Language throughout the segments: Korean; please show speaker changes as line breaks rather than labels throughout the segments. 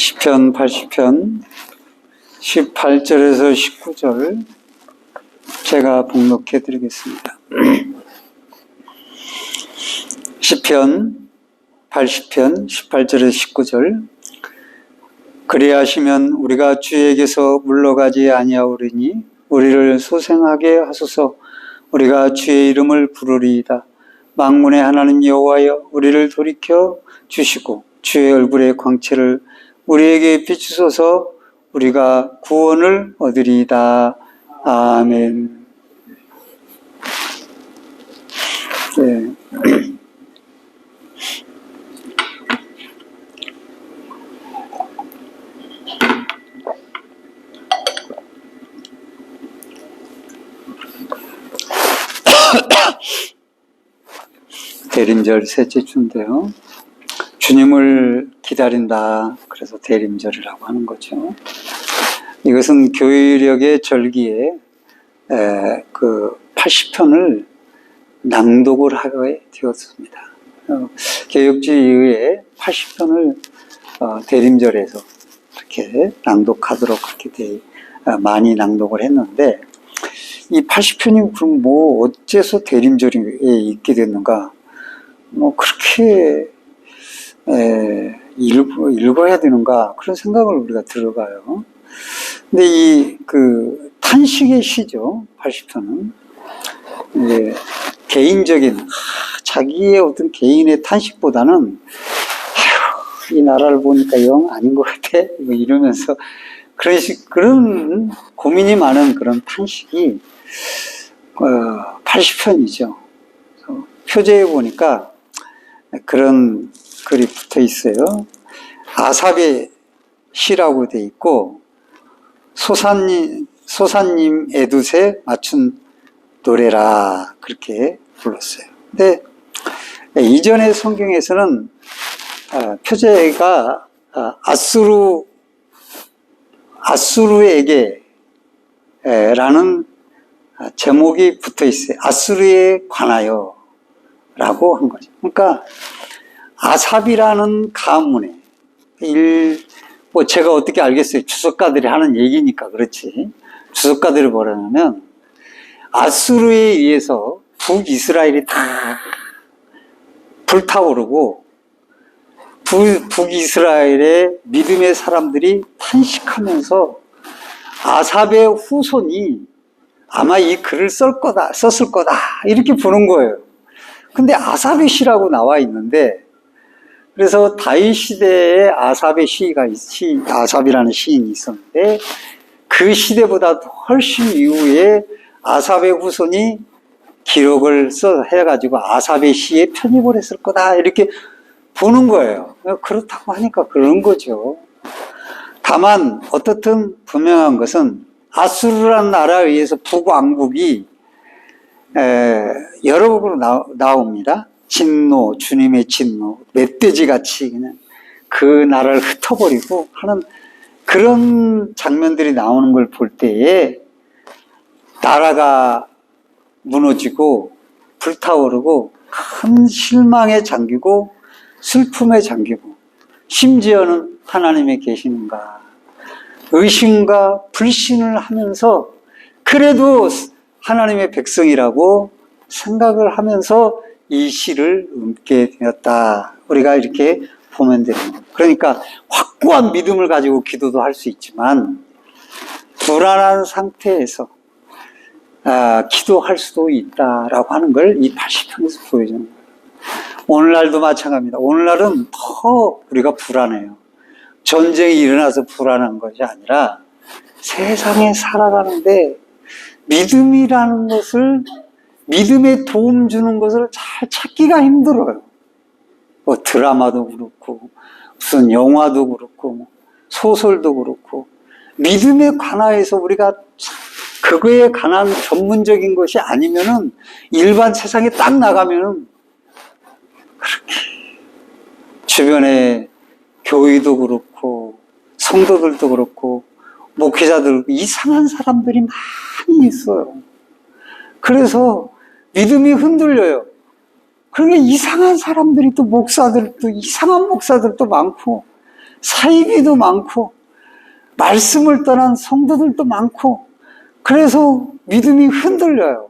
시편 80편 18절에서 19절 제가 봉독해 드리겠습니다. 시편 80편 18절에서 19절 그리하시면 우리가 주에게서 물러가지 아니하오리니 우리를 소생하게 하소서. 우리가 주의 이름을 부르리이다. 만군의 하나님 여호와여, 우리를 돌이켜 주시고 주의 얼굴의 광채를 우리에게 비추소서. 우리가 구원을 얻으리이다. 아멘. 네. 대림절 셋째 주인데요. 주님을 기다린다. 그래서 대림절이라고 하는 거죠. 이것은 교회력의 절기에 그 80편을 낭독을 하게 되었습니다. 개혁주의 이후에 80편을 대림절에서 이렇게 낭독하도록 그렇게 많이 낭독을 했는데, 이 80편이 그럼 뭐 어째서 대림절에 있게 됐는가? 뭐 그렇게 읽어야 되는가? 그런 생각을 우리가 들어가요. 근데 이 탄식의 시죠, 80편은. 개인적인 자기의 어떤 개인의 탄식보다는 아휴, 이 나라를 보니까 영 아닌 것 같아, 뭐 이러면서 그런 고민이 많은 그런 탄식이 80편이죠. 표제에 보니까 그런 글이 붙어 있어요. 아삽의 시라고 돼 있고, 소사님 에두세 맞춘 노래라, 그렇게 불렀어요. 근데 이전의 성경에서는 표제가 아수르에게 라는 제목이 붙어 있어요. 아수르에 관하여 라고 한 거죠. 그러니까 아삽이라는 가문에 뭐 제가 어떻게 알겠어요. 주석가들이 하는 얘기니까 그렇지. 주석가들이 뭐라냐면 아수르에 의해서 북이스라엘이 다 불타오르고 북이스라엘의 믿음의 사람들이 탄식하면서 아삽의 후손이 아마 이 글을 썼을 거다 이렇게 보는 거예요. 근데 아삽의 시라고 나와 있는데, 그래서 다윗 시대에 아삽이라는 시인이 있었는데, 그 시대보다 훨씬 이후에 아삽의 후손이 기록을 해가지고 아삽의 시에 편입을 했을 거다 이렇게 보는 거예요. 그렇다고 하니까 그런 거죠. 다만 어떻든 분명한 것은 아수르라는 나라에 의해서 북왕국이 여러 곡으로 나옵니다. 진노, 주님의 진노, 멧돼지같이 그냥 그 나라를 흩어버리고 하는 그런 장면들이 나오는 걸 볼 때에 나라가 무너지고 불타오르고 큰 실망에 잠기고 슬픔에 잠기고, 심지어는 하나님이 계시는가 의심과 불신을 하면서 그래도 하나님의 백성이라고 생각을 하면서 이 시를 읊게 되었다. 우리가 이렇게 보면 되는 거예요. 그러니까 확고한 믿음을 가지고 기도도 할 수 있지만 불안한 상태에서 기도할 수도 있다라고 하는 걸 이 80편에서 보여주는 거예요. 오늘날도 마찬가지입니다. 오늘날은 더 우리가 불안해요. 전쟁이 일어나서 불안한 것이 아니라 세상에 살아가는데 믿음이라는 것을, 믿음에 도움 주는 것을 잘 찾기가 힘들어요. 뭐 드라마도 그렇고 무슨 영화도 그렇고 소설도 그렇고 믿음에 관하여서 우리가 그거에 관한 전문적인 것이 아니면은 일반 세상에 딱 나가면은 그렇게 주변에 교회도 그렇고 성도들도 그렇고 목회자들 이상한 사람들이 많이 있어요. 그래서 믿음이 흔들려요. 그러니까 이상한 사람들이 또 목사들도 이상한 목사들도 많고 사이비도 많고 말씀을 떠난 성도들도 많고 그래서 믿음이 흔들려요.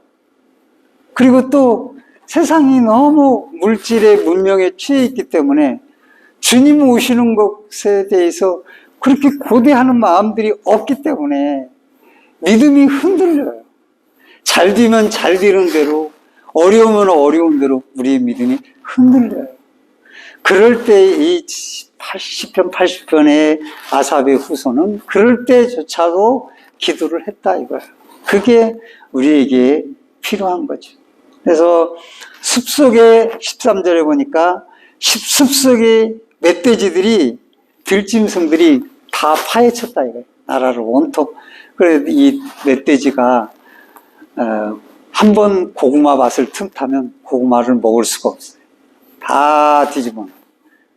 그리고 또 세상이 너무 물질의 문명에 취해 있기 때문에 주님 오시는 것에 대해서 그렇게 고대하는 마음들이 없기 때문에 믿음이 흔들려요. 잘 되면 잘 되는 대로, 어려우면 어려운 대로 우리의 믿음이 흔들려요. 그럴 때 이 10편, 80편의 아삽의 후손은 그럴 때조차도 기도를 했다 이거예요. 그게 우리에게 필요한 거죠. 그래서 숲속에 13절에 보니까 숲속의 멧돼지들이 들짐승들이 다 파헤쳤다 이거예요. 나라를 온통. 그래서 이 멧돼지가 한번 고구마 밭을 틈타면 고구마를 먹을 수가 없어요. 다 뒤집어,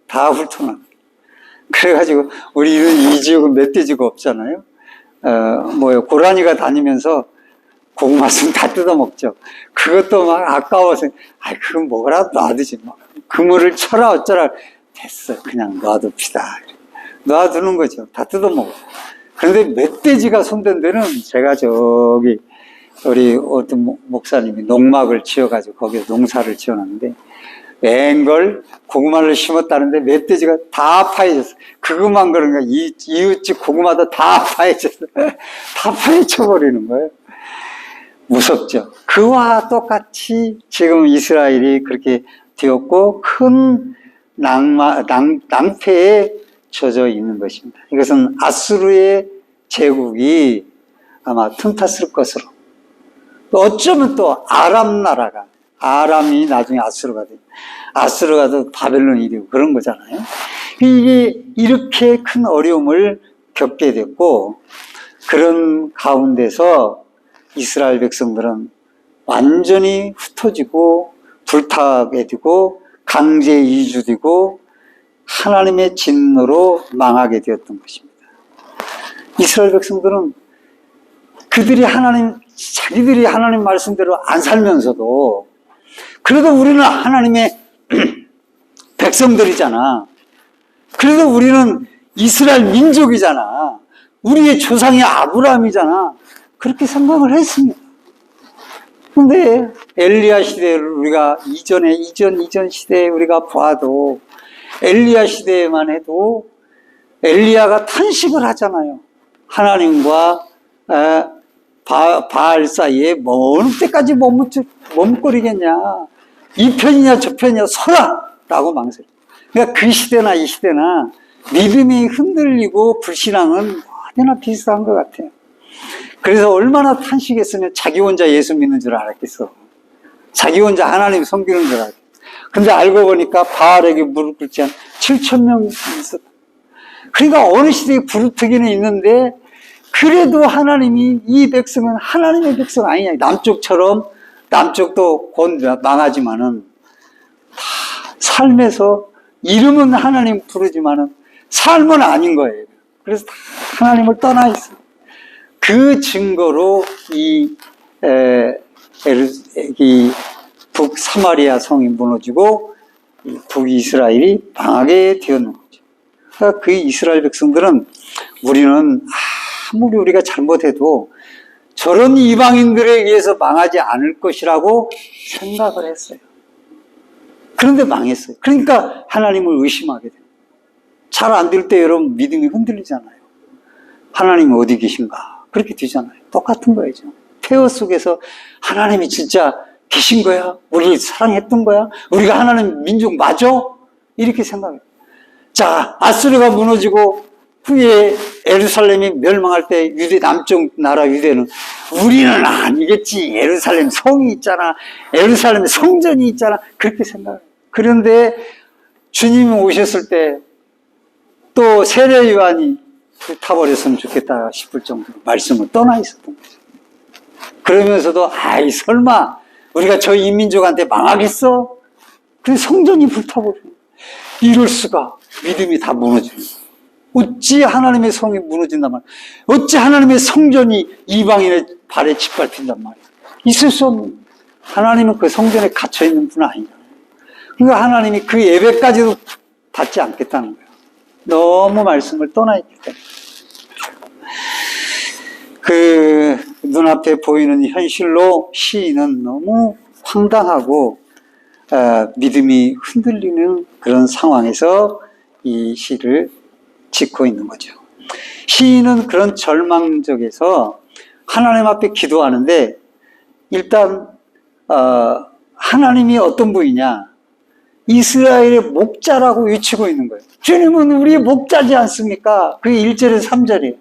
다 훑어놔. 그래가지고 우리는 이 지역은 멧돼지가 없잖아요. 고라니가 다니면서 고구마순 다 뜯어먹죠. 그것도 막 아까워서, 그건 먹으라 놔두지 뭐. 그물을 쳐라 어쩌라. 됐어. 그냥 놔둡시다. 놔두는 거죠. 다 뜯어먹어. 그런데 멧돼지가 손댄 데는 제가 저기, 우리 어떤 목사님이 농막을 지어가지고 거기서 농사를 지어놨는데, 맹걸 고구마를 심었다는데 멧돼지가 다 파헤쳤어. 그것만 그런가 이웃집 고구마도 다 파헤쳤어. 다 파헤쳐버리는 거예요. 무섭죠. 그와 똑같이 지금 이스라엘이 그렇게 되었고 큰 낭패에 젖어 있는 것입니다. 이것은 아수르의 제국이 아마 틈탔을 것으로, 또 어쩌면 또 아람 나라가, 아람이 나중에 아수르가 돼요. 아수르가 또 바벨론이 되고 그런 거잖아요. 이게 이렇게 큰 어려움을 겪게 됐고, 그런 가운데서 이스라엘 백성들은 완전히 흩어지고 불타게 되고 강제 이주되고 하나님의 진노로 망하게 되었던 것입니다. 이스라엘 백성들은 자기들이 하나님 말씀대로 안 살면서도 그래도 우리는 하나님의 백성들이잖아. 그래도 우리는 이스라엘 민족이잖아. 우리의 조상이 아브라함이잖아. 그렇게 생각을 했습니다. 근데 엘리야 시대를 우리가 이전 시대에 우리가 봐도 엘리야 시대에만 해도 엘리야가 탄식을 하잖아요. 하나님과 바알 사이에 어느 때까지 머뭇거리겠냐. 이 편이냐 저 편이냐 서라! 라고 망설여요. 그러니까 그 시대나 이 시대나 믿음이 흔들리고 불신앙은 언제나 비슷한 것 같아요. 그래서 얼마나 탄식했으면 자기 혼자 예수 믿는 줄 알았겠어. 자기 혼자 하나님 섬기는 줄 알았겠어. 근데 알고 보니까 바알에게 무릎 꿇지 한 7,000명 있었다. 그러니까 어느 시대에 부르트기는 있는데 그래도 하나님이 이 백성은 하나님의 백성 아니냐. 남쪽도 곧 망하지만은 다 삶에서 이름은 하나님 부르지만은 삶은 아닌 거예요. 그래서 다 하나님을 떠나 있어요. 그 증거로 이 북사마리아 성이 무너지고 북이스라엘이 망하게 되었는 거죠. 그러니까 그 이스라엘 백성들은 우리는 아무리 우리가 잘못해도 저런 이방인들에 의해서 망하지 않을 것이라고 생각을 했어요. 그런데 망했어요. 그러니까 하나님을 의심하게 돼요. 잘 안 될 때 여러분 믿음이 흔들리잖아요. 하나님 어디 계신가? 그렇게 되잖아요. 똑같은 거예요. 폐허 속에서 하나님이 진짜 계신 거야? 우리를 사랑했던 거야? 우리가 하나님 민족 맞아? 이렇게 생각해요. 자, 아수르가 무너지고 후에 예루살렘이 멸망할 때 남쪽 나라 유대는 우리는 아니겠지. 예루살렘 성이 있잖아. 예루살렘 성전이 있잖아. 그렇게 생각해요. 그런데 주님이 오셨을 때 또 세례 요한이 불타버렸으면 좋겠다 싶을 정도로 말씀을 떠나 있었던 거죠. 그러면서도 설마 우리가 저 이민족한테 망하겠어? 그 성전이 불타버려요. 이럴 수가. 믿음이 다 무너지는 거예요. 어찌 하나님의 성이 무너진단 말이에요. 어찌 하나님의 성전이 이방인의 발에 짓밟힌단 말이에요. 있을 수 없는. 하나님은 그 성전에 갇혀있는 분 아니잖아요. 그러니까 하나님이 그 예배까지도 받지 않겠다는 거예요. 너무 말씀을 떠나 있기 때문에. 그 눈앞에 보이는 현실로 시인은 너무 황당하고 믿음이 흔들리는 그런 상황에서 이 시를 짓고 있는 거죠. 시인은 그런 절망적에서 하나님 앞에 기도하는데 일단 하나님이 어떤 분이냐? 이스라엘의 목자라고 외치고 있는 거예요. 주님은 우리의 목자지 않습니까? 그게 1절에서 3절이에요.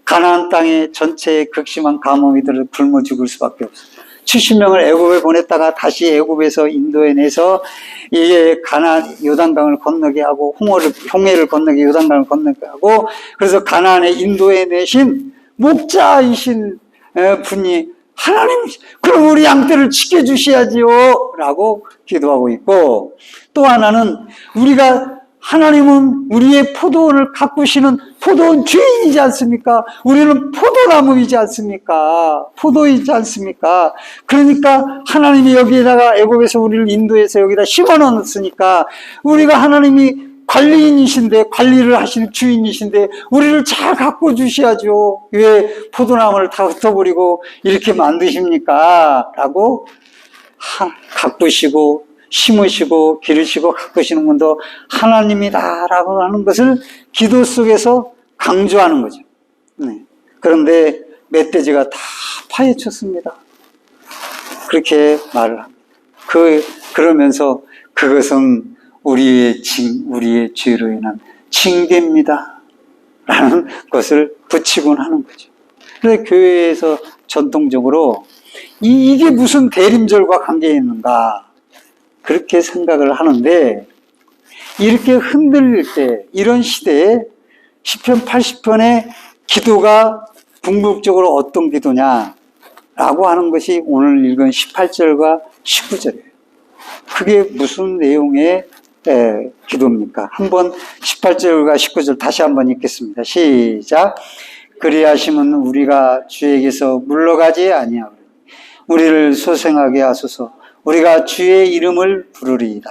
가나안 땅에 전체에 극심한 가뭄이 들어 굶어 죽을 수밖에 없어요. 70명을 애굽에 보냈다가 다시 애굽에서 인도에 내서 이게 가나안 요단강을 건너게 하고 홍해를 건너게 요단강을 건너게 하고 그래서 가나안에 인도에 내신 목자이신 분이 하나님 그럼 우리 양떼를 지켜주셔야지요 라고 기도하고 있고 또 하나는 하나님은 우리의 포도원을 가꾸시는 포도원 주인이지 않습니까? 우리는 포도나무이지 않습니까? 포도이지 않습니까? 그러니까 하나님이 여기에다가 애굽에서 우리를 인도해서 여기다 심어놨으니까 우리가 하나님이 관리인이신데 관리를 하시는 주인이신데 우리를 잘 가꿔주셔야죠. 왜 포도나무를 다 흩어버리고 이렇게 만드십니까? 라고 가꾸시고 심으시고 기르시고 가꾸시는 분도 하나님이다라고 하는 것을 기도 속에서 강조하는 거죠. 네. 그런데 멧돼지가 다 파헤쳤습니다. 그렇게 말을 합니다. 그러면서 그것은 우리의 죄로 인한 징계입니다. 라는 것을 붙이곤 하는 거죠. 그래서 교회에서 전통적으로 이게 무슨 대림절과 관계 있는가 그렇게 생각을 하는데 이렇게 흔들릴 때 이런 시대에 시편 80편의 기도가 궁극적으로 어떤 기도냐라고 하는 것이 오늘 읽은 18절과 19절이에요. 그게 무슨 내용의 기도입니까? 한번 18절과 19절 다시 한번 읽겠습니다. 시작. 그리하시면 우리가 주에게서 물러가지 아니하오니 우리를 소생하게 하소서. 우리가 주의 이름을 부르리이다.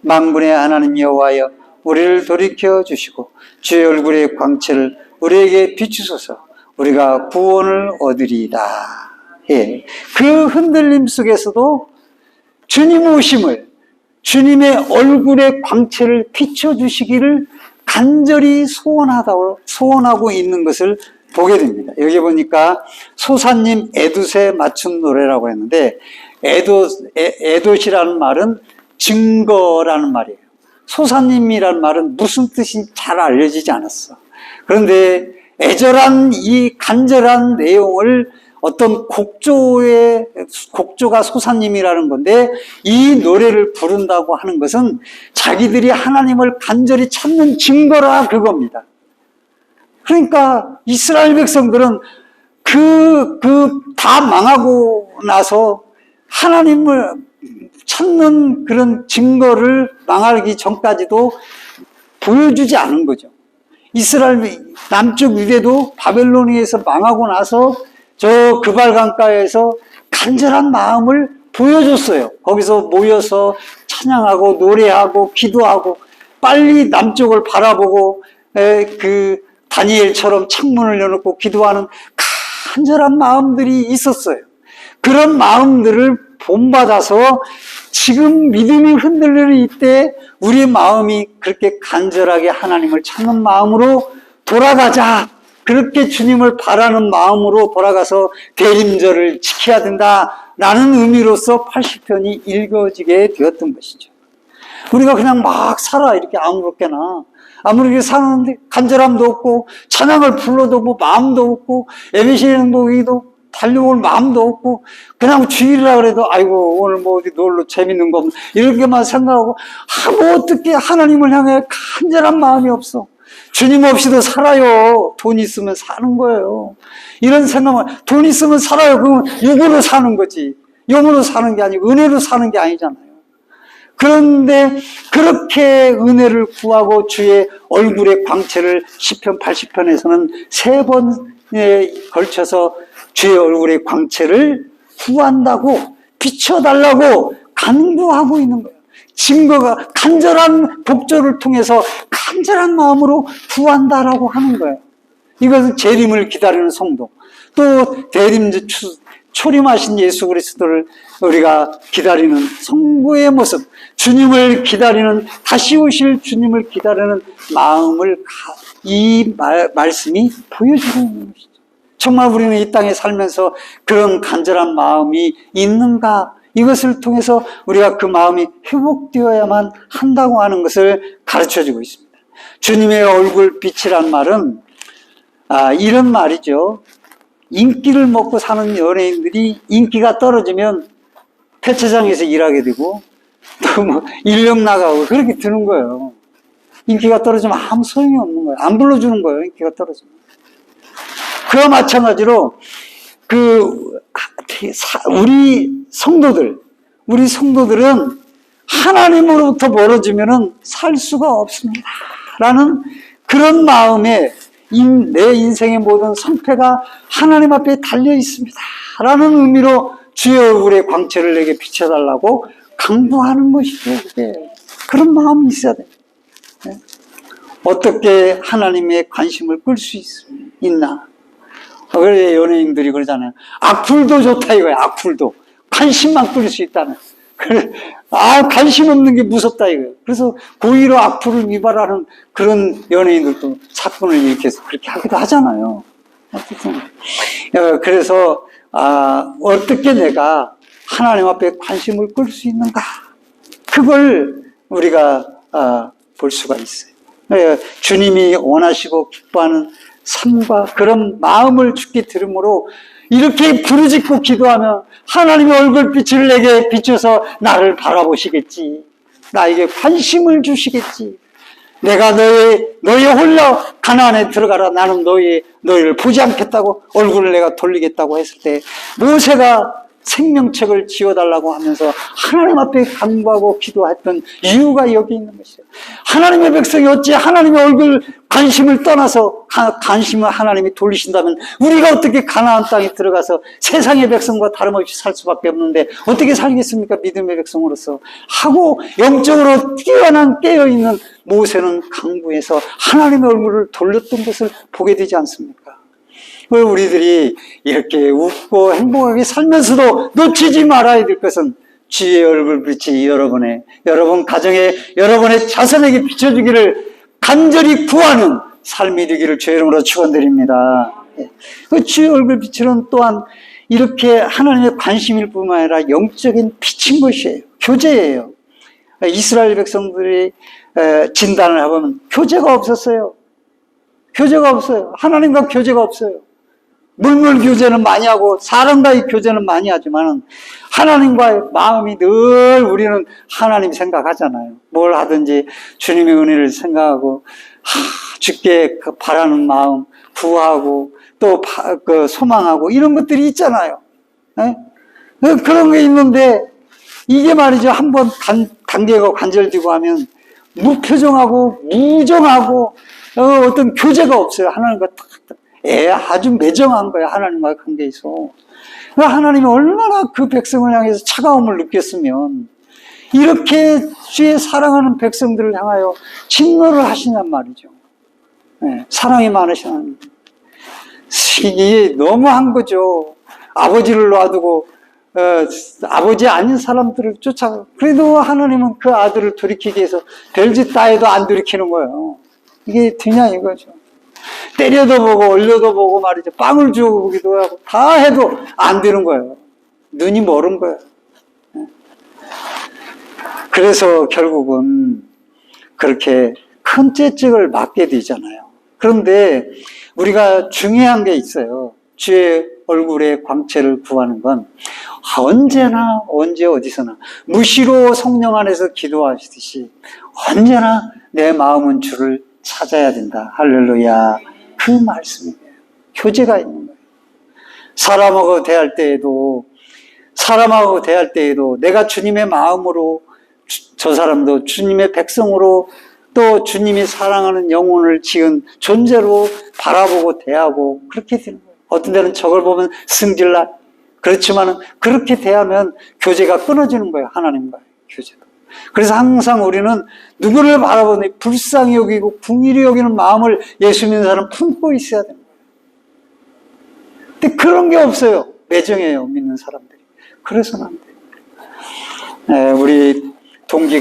만군의 하나님 여호와여 우리를 돌이켜 주시고 주의 얼굴의 광채를 우리에게 비추소서. 우리가 구원을 얻으리이다. 예. 그 흔들림 속에서도 주님 오심을 주님의 얼굴의 광채를 비춰주시기를 간절히 소원하고 있는 것을 보게 됩니다. 여기 보니까 소사님 에돛에 맞춘 노래라고 했는데 에돛이라는 말은 증거라는 말이에요. 소사님이라는 말은 무슨 뜻인지 잘 알려지지 않았어. 그런데 애절한 이 간절한 내용을 어떤 곡조가 소사님이라는 건데 이 노래를 부른다고 하는 것은 자기들이 하나님을 간절히 찾는 증거라 그겁니다. 그러니까 이스라엘 백성들은 다 망하고 나서 하나님을 찾는 그런 증거를 망하기 전까지도 보여주지 않은 거죠. 이스라엘 남쪽 유대도 바벨로니아에서 망하고 나서 저 그발강가에서 간절한 마음을 보여줬어요. 거기서 모여서 찬양하고 노래하고 기도하고 빨리 남쪽을 바라보고 그 다니엘처럼 창문을 열어놓고 기도하는 간절한 마음들이 있었어요. 그런 마음들을 본받아서 지금 믿음이 흔들리는 이때 우리의 마음이 그렇게 간절하게 하나님을 찾는 마음으로 돌아가자. 그렇게 주님을 바라는 마음으로 돌아가서 대림절을 지켜야 된다라는 의미로서 80편이 읽어지게 되었던 것이죠. 우리가 그냥 막 살아 이렇게 아무렇게나 아무렇게 사는데 간절함도 없고 찬양을 불러도 뭐 마음도 없고 예배실 행복이도 달려올 마음도 없고 그냥 주일이라 그래도 아이고 오늘 뭐 어디 놀러 재밌는 거 없나 이렇게만 생각하고 뭐 어떻게 하나님을 향해 간절한 마음이 없어. 주님 없이도 살아요. 돈 있으면 사는 거예요. 이런 생각만 돈 있으면 살아요. 그러면 육으로 사는 거지. 영으로 사는 게 아니고 은혜로 사는 게 아니잖아요. 그런데 그렇게 은혜를 구하고 주의 얼굴의 광채를 시편 80편에서는 3번에 걸쳐서 주의 얼굴의 광채를 구한다고 비춰달라고 간구하고 있는 거예요. 증거가 간절한 복조를 통해서 간절한 마음으로 구한다라고 하는 거예요. 이것은 재림을 기다리는 성도, 또 초림하신 예수 그리스도를 우리가 기다리는 성도의 모습, 주님을 기다리는, 다시 오실 주님을 기다리는 마음을 이 말씀이 보여주고 있는 것이죠. 정말 우리는 이 땅에 살면서 그런 간절한 마음이 있는가? 이것을 통해서 우리가 그 마음이 회복되어야만 한다고 하는 것을 가르쳐주고 있습니다. 주님의 얼굴빛이란 말은 이런 말이죠. 인기를 먹고 사는 연예인들이 인기가 떨어지면 폐차장에서 일하게 되고 또 뭐 인력 나가고 그렇게 드는 거예요. 인기가 떨어지면 아무 소용이 없는 거예요. 안 불러주는 거예요. 인기가 떨어지면. 그와 마찬가지로 우리 성도들은 하나님으로부터 멀어지면은 살 수가 없습니다. 라는 그런 마음에 내 인생의 모든 성패가 하나님 앞에 달려 있습니다. 라는 의미로 주의 얼굴의 광채를 내게 비춰달라고 강구하는 것이죠. 그런 마음이 있어야 돼요. 어떻게 하나님의 관심을 끌 수 있나? 그래, 연예인들이 그러잖아요. 악플도 좋다 이거야, 악플도. 관심만 끌 수 있다는. 그래, 관심 없는 게 무섭다 이거예요. 그래서 고의로 악플을 위반하는 그런 연예인들도 사건을 일으켜서 그렇게 하기도 하잖아요. 어쨌든. 그래서, 어떻게 내가 하나님 앞에 관심을 끌 수 있는가? 그걸 우리가, 볼 수가 있어요. 주님이 원하시고 기뻐하는 삶과 그런 마음을 주께 들음으로 이렇게 부르짖고 기도하면 하나님의 얼굴빛을 내게 비춰서 나를 바라보시겠지. 나에게 관심을 주시겠지. 내가 너희 홀려 가나안에 들어가라. 나는 너희를 보지 않겠다고 얼굴을 내가 돌리겠다고 했을 때 모세가 생명책을 지어달라고 하면서 하나님 앞에 간구하고 기도했던 이유가 여기 있는 것이에요. 하나님의 백성이 어찌 하나님의 얼굴 관심을 떠나서 관심을 하나님이 돌리신다면 우리가 어떻게 가나안 땅에 들어가서 세상의 백성과 다름없이 살 수밖에 없는데 어떻게 살겠습니까? 믿음의 백성으로서 하고 영적으로 뛰어난 깨어있는 모세는 강구해서 하나님의 얼굴을 돌렸던 것을 보게 되지 않습니까? 우리들이 이렇게 웃고 행복하게 살면서도 놓치지 말아야 될 것은 주의 얼굴빛이 여러분 가정에, 여러분의 자손에게 비춰주기를 간절히 구하는 삶이 되기를 주의 이름으로 축원드립니다. 그 주의 얼굴빛은 또한 이렇게 하나님의 관심일 뿐만 아니라 영적인 빛인 것이에요. 교제예요. 이스라엘 백성들이 진단을 해보면 교제가 없었어요. 교제가 없어요. 하나님과 교제가 없어요. 물물 교제는 많이 하고 사람과의 교제는 많이 하지만 하나님과의 마음이 늘 우리는 하나님 생각하잖아요. 뭘 하든지 주님의 은혜를 생각하고 주께 바라는 마음 구하고 또 소망하고 이런 것들이 있잖아요. 네? 그런 게 있는데 이게 말이죠. 한번 단계가 관절되고 하면 무표정하고 무정하고 어떤 교제가 없어요. 하나님과 아주 매정한 거예요. 하나님과의 관계에서. 하나님이 얼마나 그 백성을 향해서 차가움을 느꼈으면 이렇게 주의 사랑하는 백성들을 향하여 진노를 하시냔 말이죠. 사랑이 많으시는 이게 너무한 거죠. 아버지를 놔두고 아버지 아닌 사람들을 쫓아가. 그래도 하나님은 그 아들을 돌이키기 위해서 별짓 다 해도 안 돌이키는 거예요. 이게 되냐 이거죠. 때려도 보고 얼려도 보고 말이죠. 빵을 주어보기도 하고 다 해도 안 되는 거예요. 눈이 멀은 거예요. 그래서 결국은 그렇게 큰 채찍을 맞게 되잖아요. 그런데 우리가 중요한 게 있어요. 주의 얼굴의 광채를 구하는 건 언제나 언제 어디서나 무시로 성령 안에서 기도하시듯이 언제나 내 마음은 주를 찾아야 된다. 할렐루야. 그 말씀이에요. 교제가 있는 거예요. 사람하고 대할 때에도 내가 주님의 마음으로 저 사람도 주님의 백성으로 또 주님이 사랑하는 영혼을 지은 존재로 바라보고 대하고 그렇게 되는 거예요. 어떤 데는 저걸 보면 승질나. 그렇지만 그렇게 대하면 교제가 끊어지는 거예요. 하나님과의 교제가. 그래서 항상 우리는 누구를 바라보니 불쌍히 여기고 긍휼히 여기는 마음을 예수 믿는 사람 품고 있어야 됩니다. 근데 그런 게 없어요. 매정해요, 믿는 사람들이. 그래서는 안 돼요. 네, 우리 동기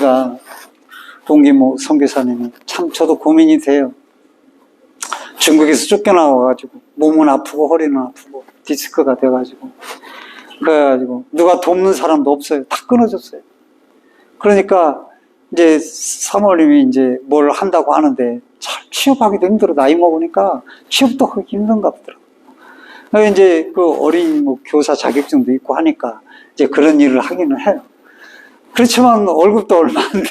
선교사님이 참 저도 고민이 돼요. 중국에서 쫓겨나와가지고 몸은 아프고 허리는 아프고 디스크가 돼가지고 그래가지고 누가 돕는 사람도 없어요. 다 끊어졌어요. 그러니까 이제 사모님이 이제 뭘 한다고 하는데 잘 취업하기도 힘들어. 나이 먹으니까 취업도 하기 힘든가 보더라고요. 이제 그 어린 교사 자격증도 있고 하니까 이제 그런 일을 하기는 해요. 그렇지만 월급도 얼마 안 돼.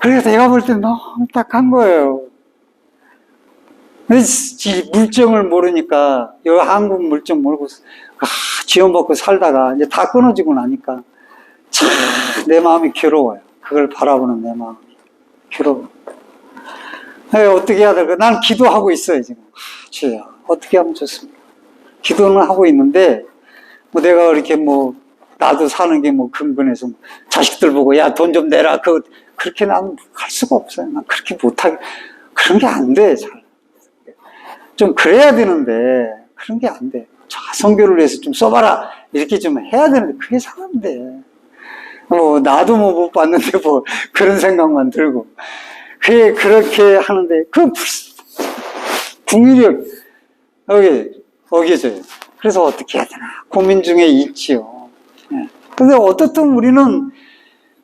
그래서 내가 볼 때 너무 딱한 거예요. 이 물정을 모르니까, 이 한국 물정 모르고, 지원받고 살다가 이제 다 끊어지고 나니까, 참, 내 마음이 괴로워요. 그걸 바라보는 내 마음이. 괴로워. 어떻게 해야 될까? 난 기도하고 있어요, 지금. 주야, 어떻게 하면 좋습니까? 기도는 하고 있는데, 내가 이렇게 나도 사는 게 근근해서, 자식들 보고, 야, 돈 좀 내라. 그렇게 난 할 수가 없어요. 난 그렇게 못하게, 그런 게 안 돼, 잘. 좀 그래야 되는데 그런 게 안 돼. 자, 선교를 위해서 좀 써봐라 이렇게 좀 해야 되는데 그게 잘 안 돼. 나도 못 봤는데 그런 생각만 들고 그게 그렇게 하는데 국민이 어겨져요. 그래서 어떻게 해야 되나 고민 중에 있지요. 근데 어떻든 우리는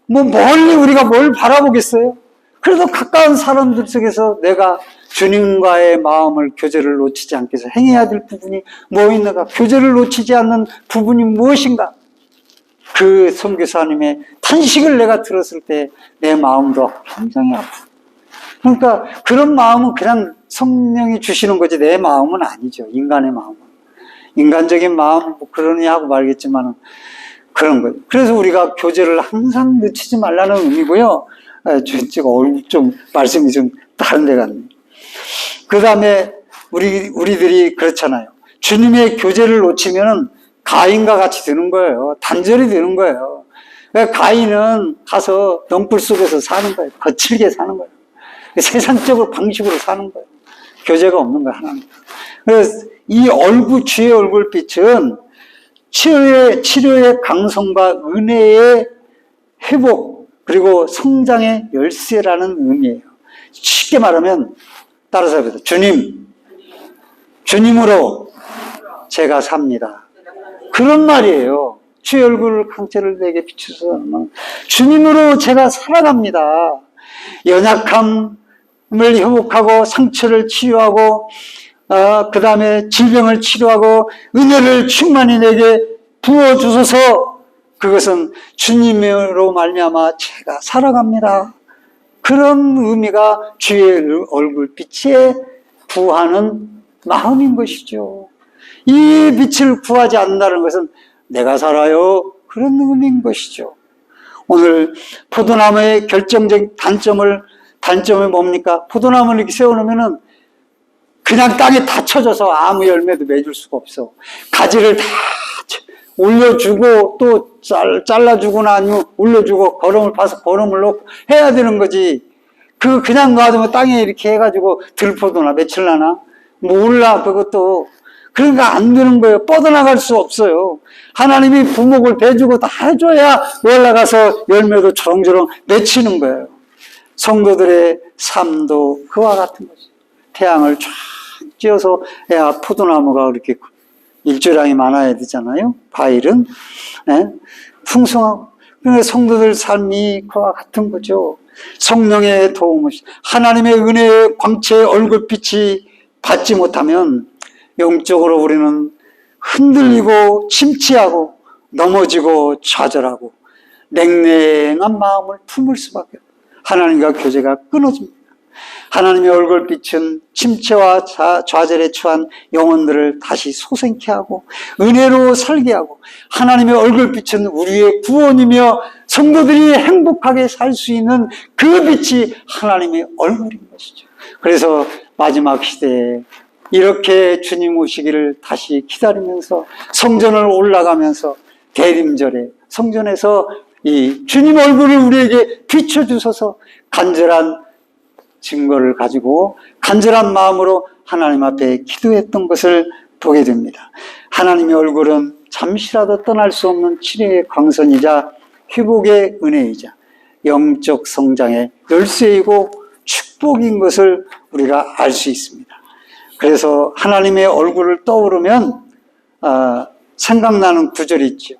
멀리 우리가 뭘 바라보겠어요? 그래도 가까운 사람들 속에서 내가 주님과의 마음을 교제를 놓치지 않게 해서 행해야 될 부분이 뭐 있는가? 교제를 놓치지 않는 부분이 무엇인가? 그 선교사님의 탄식을 내가 들었을 때 내 마음도 굉장히 아프고 그러니까 그런 마음은 그냥 성령이 주시는 거지 내 마음은 아니죠. 인간의 마음은. 인간적인 마음 그러니 하고 말겠지만 그런 거예요. 그래서 우리가 교제를 항상 놓치지 말라는 의미고요. 제가 좀 말씀이 좀 다른 데 같네요. 그 다음에 우리들이 그렇잖아요. 주님의 교제를 놓치면은 가인과 같이 되는 거예요. 단절이 되는 거예요. 그러니까 가인은 가서 덩굴 속에서 사는 거예요. 거칠게 사는 거예요. 세상적으로 방식으로 사는 거예요. 교제가 없는 거예요, 하나님. 그래서 이 주의 얼굴빛은 치료의 강성과 은혜의 회복, 그리고 성장의 열쇠라는 의미예요. 쉽게 말하면, 따라서 해보세요. 주님으로 제가 삽니다. 그런 말이에요. 주의 얼굴 강체를 내게 비추소서. 주님으로 제가 살아갑니다. 연약함을 회복하고 상처를 치유하고 그 다음에 질병을 치료하고 은혜를 충만히 내게 부어주소서. 그것은 주님으로 말미암아 제가 살아갑니다. 그런 의미가 주의 얼굴빛에 구하는 마음인 것이죠. 이 빛을 구하지 않는다는 것은 내가 살아요. 그런 의미인 것이죠. 오늘 포도나무의 결정적 단점이 뭡니까? 포도나무를 이렇게 세워놓으면은 그냥 땅에 다 쳐져서 아무 열매도 맺을 수가 없어. 가지를 다 올려주고 또 잘라주거나 아니면 올려주고 거름을 파서 거름을 놓고 해야 되는 거지. 그냥 놔두면 땅에 이렇게 해가지고 들포도나 며칠나나? 몰라, 그것도. 그러니까 안 되는 거예요. 뻗어나갈 수 없어요. 하나님이 부목을 대주고 다 해줘야 올라가서 열매도 조롱조롱 맺히는 거예요. 성도들의 삶도 그와 같은 거죠. 태양을 쫙 쬐어서 해야 포도나무가 그렇게 일조량이 많아야 되잖아요. 과일은. 풍성하고. 그러니까 성도들 삶이 그와 같은 거죠. 성령의 도움을, 하나님의 은혜의 광채의 얼굴빛이 받지 못하면 영적으로 우리는 흔들리고 침체하고 넘어지고 좌절하고 냉랭한 마음을 품을 수밖에 없어요. 하나님과 교제가 끊어집니다. 하나님의 얼굴빛은 침체와 좌절에 처한 영혼들을 다시 소생케 하고 은혜로 살게 하고 하나님의 얼굴빛은 우리의 구원이며 성도들이 행복하게 살 수 있는 그 빛이 하나님의 얼굴인 것이죠. 그래서 마지막 시대에 이렇게 주님 오시기를 다시 기다리면서 성전을 올라가면서 대림절에 성전에서 이 주님 얼굴을 우리에게 비춰주셔서 간절한 증거를 가지고 간절한 마음으로 하나님 앞에 기도했던 것을 보게 됩니다. 하나님의 얼굴은 잠시라도 떠날 수 없는 치료의 광선이자 회복의 은혜이자 영적 성장의 열쇠이고 축복인 것을 우리가 알 수 있습니다. 그래서 하나님의 얼굴을 떠오르면 생각나는 구절이 있죠.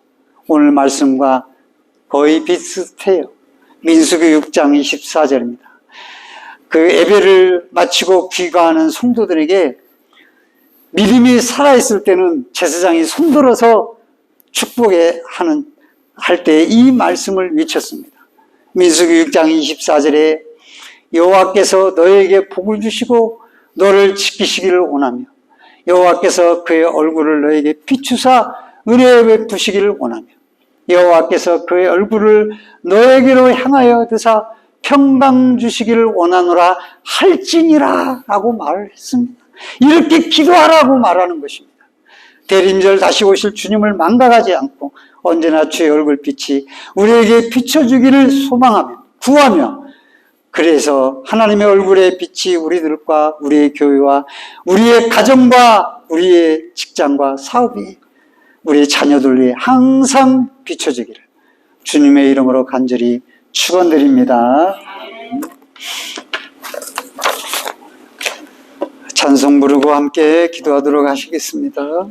오늘 말씀과 거의 비슷해요. 민수기 6장 24절입니다. 그 예배를 마치고 귀가하는 성도들에게 믿음이 살아있을 때는 제사장이 손들어서 축복해 할 때 이 말씀을 외쳤습니다. 민수기 6장 24절에 여호와께서 너에게 복을 주시고 너를 지키시기를 원하며 여호와께서 그의 얼굴을 너에게 비추사 은혜 베푸시기를 원하며 여호와께서 그의 얼굴을 너에게로 향하여 드사 평강 주시기를 원하노라 할지니라 라고 말을 했습니다. 이렇게 기도하라고 말하는 것입니다. 대림절 다시 오실 주님을 망각하지 않고 언제나 주의 얼굴빛이 우리에게 비춰주기를 소망하며 구하며 그래서 하나님의 얼굴의 빛이 우리들과 우리의 교회와 우리의 가정과 우리의 직장과 사업이 우리의 자녀들 위해 항상 비춰지기를 주님의 이름으로 간절히 축원드립니다. 찬송 부르고 함께 기도하도록 하시겠습니다.